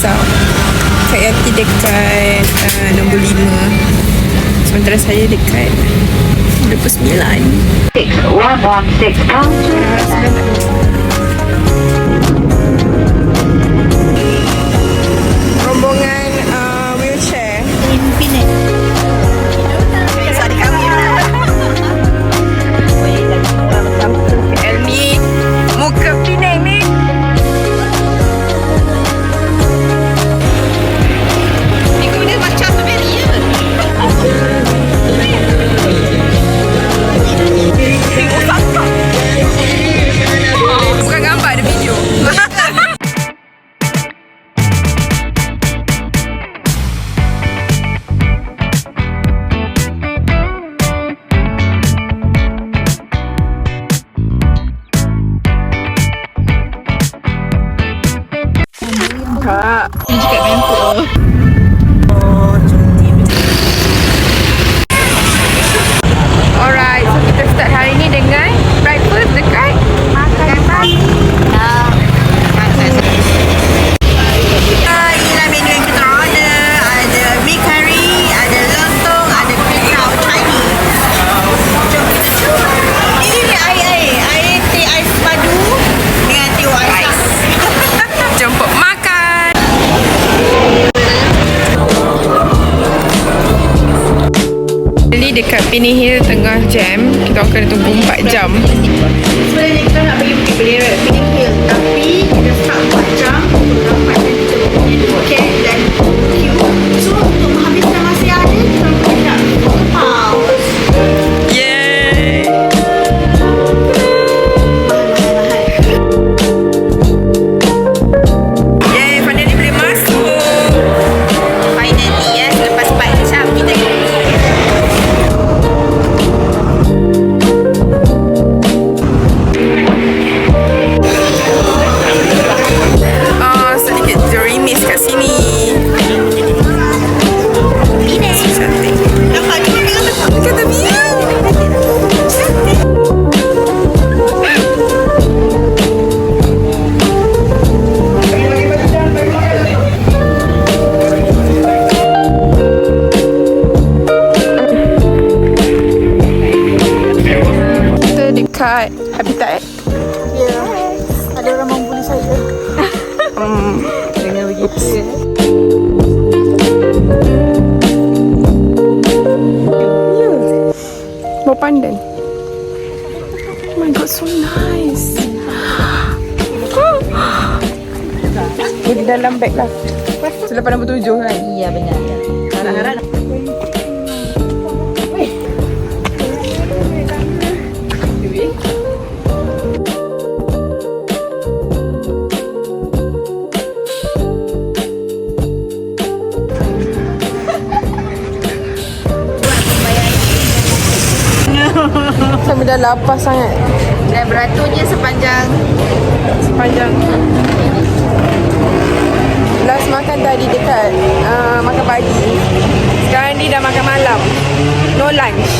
risau. Kak Yati dekat nombor 5. Sementara saya dekat 29. 6116 pounds. Rombongan wheelchair. Elmi muka Penang ni. Minggu ni macam strawberry je. Bukan gambar, ada video. Kak, ini juga kantor. Alright, so kita start hari ni dengan breakfast dekat makan pagi. Inilah menu yang kita order. Ada mi curry, ada lontong, ada pisau Chinese. Jom kita cuba. Ini air teh ais madu dengan teh ais. Jemput makan. Jadi dekat Penny Hill tengah jam, kita akan tunggu 4 jam. Sebenarnya kita nak pergi Bukit Belirak, Penny Hill, tapi kita start 4 jam untuk dapatkan kita punya tiket dan queue. So untuk menghabiskan masa yang ada, kita nak pause. Yay! Yay, finally boleh masuk. Finally ya, selepas 4 jam kita Sedikit dreamies kat sini. So cantik. nampak cuma pegang betul. Kata view. Kita dekat Habitat. Ya, ada orang membuli saya dengan begitu. Bau pandan. Oh my god, so nice. Dia di dalam beg lah. Selepas nombor 7 kan? Iya benar. Harap-harap Kami dah lapar sangat. dan beraturnya sepanjang Last makan tadi dekat makan pagi. Sekarang ni dah makan malam. No lunch.